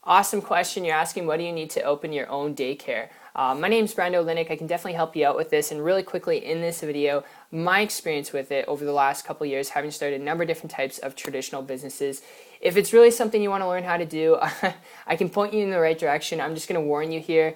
Awesome question. You're asking, what do you need to open your own daycare? My name is Brando Linick. I can definitely help you out with this. And really quickly in this video, my experience with it over the last couple of years, having started a number of different types of traditional businesses. If it's really something you want to learn how to do, I can point you in the right direction. I'm just going to warn you here.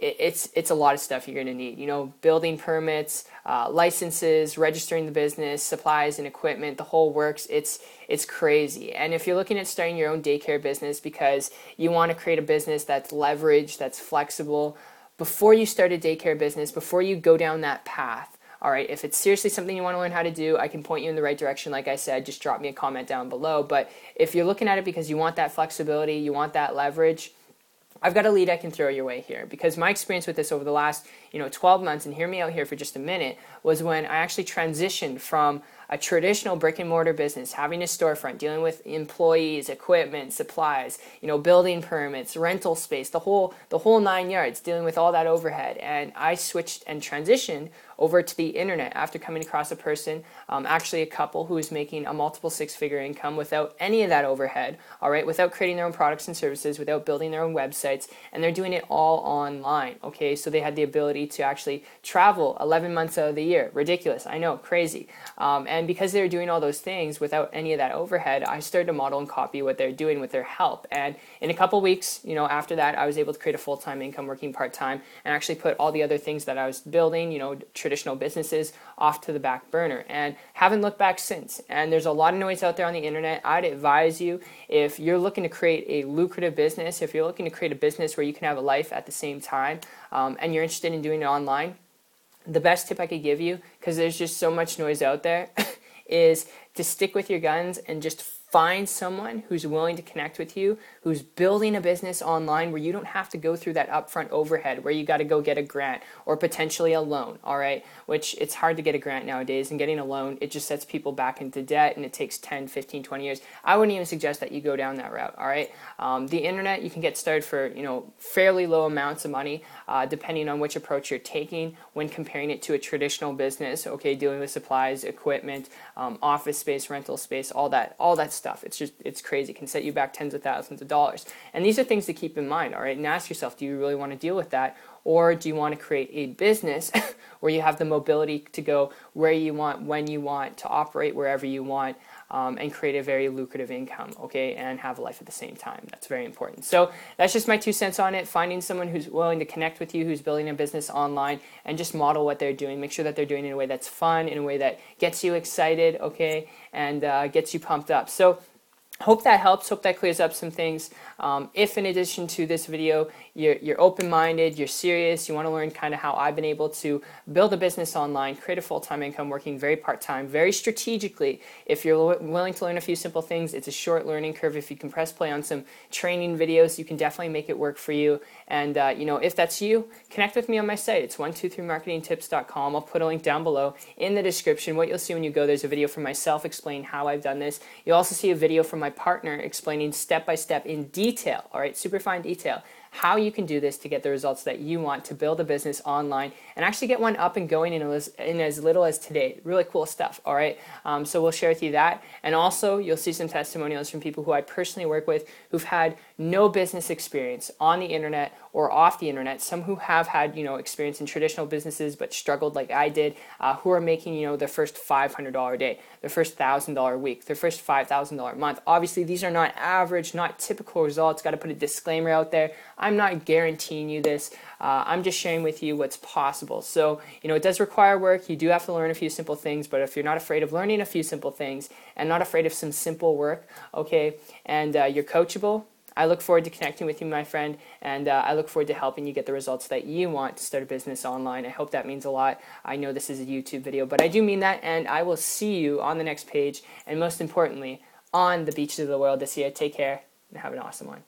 It's a lot of stuff you're going to need. You know, building permits, licenses, registering the business, supplies and equipment, the whole works. It's crazy. And if you're looking at starting your own daycare business because you want to create a business that's leveraged, that's flexible, before you start a daycare business, before you go down that path, all right, if it's seriously something you want to learn how to do, I can point you in the right direction. Like I said, just drop me a comment down below. But if you're looking at it because you want that flexibility, you want that leverage, I've got a lead I can throw your way here, because my experience with this over the last 12 months, and hear me out here for just a minute, was when I actually transitioned from a traditional brick and mortar business, having a storefront, dealing with employees, equipment, supplies, building permits, rental space, the whole 9 yards, dealing with all that overhead. And I switched and transitioned over to the internet after coming across a person, actually a couple who was making a multiple six-figure income without any of that overhead, all right, without creating their own products and services, without building their own websites, and they're doing it all online, okay? So they had the ability to actually travel 11 months out of the year. Ridiculous, I know, crazy. And because they were doing all those things without any of that overhead, I started to model and copy what they're doing with their help. And in a couple weeks, after that, I was able to create a full-time income working part-time and actually put all the other things that I was building, traditional businesses, off to the back burner, and haven't looked back since. And there's a lot of noise out there on the internet. I'd advise you, if you're looking to create a lucrative business, if you're looking to create a business where you can have a life at the same time, and you're interested in doing it online, the best tip I could give you, because there's just so much noise out there, is to stick with your guns and just find someone who's willing to connect with you, who's building a business online where you don't have to go through that upfront overhead where you got to go get a grant or potentially a loan, all right? Which it's hard to get a grant nowadays, and getting a loan, it just sets people back into debt, and it takes 10, 15, 20 years. I wouldn't even suggest that you go down that route, all right? The internet, you can get started for, fairly low amounts of money, depending on which approach you're taking when comparing it to a traditional business, okay, dealing with supplies, equipment, office space, rental space, all that stuff. It's crazy. It can set you back tens of thousands of dollars. And these are things to keep in mind, all right? And ask yourself, do you really want to deal with that? Or do you want to create a business where you have the mobility to go where you want, when you want, to operate wherever you want, and create a very lucrative income, okay, and have a life at the same time? That's very important. So that's just my 2 cents on it. Finding someone who's willing to connect with you, who's building a business online, and just model what they're doing. Make sure that they're doing it in a way that's fun, in a way that gets you excited, okay, and gets you pumped up. So hope that helps. Hope that clears up some things. If in addition to this video, you're open-minded, you're serious, you want to learn kind of how I've been able to build a business online, create a full-time income working very part-time, very strategically. If you're willing to learn a few simple things, it's a short learning curve. If you can press play on some training videos, you can definitely make it work for you. And if that's you, connect with me on my site. It's 123marketingtips.com. I'll put a link down below in the description. What you'll see when you go, there's a video from myself explaining how I've done this. You'll also see a video from my partner explaining step-by-step in detail, all right, super fine detail, how you can do this to get the results that you want to build a business online and actually get one up and going in as little as today. Really cool stuff, all right? So we'll share with you that. And also, you'll see some testimonials from people who I personally work with who've had no business experience on the internet or off the internet, some who have had, experience in traditional businesses but struggled like I did, who are making, their first $500 a day, their first $1,000 a week, their first $5,000 a month. Obviously, these are not average, not typical results. Got to put a disclaimer out there. I'm not guaranteeing you this. I'm just sharing with you what's possible. So, it does require work. You do have to learn a few simple things, but if you're not afraid of learning a few simple things and not afraid of some simple work, okay, and you're coachable, I look forward to connecting with you, my friend, and I look forward to helping you get the results that you want to start a business online. I hope that means a lot. I know this is a YouTube video, but I do mean that, and I will see you on the next page, and most importantly, on the beaches of the world this year. Take care, and have an awesome one.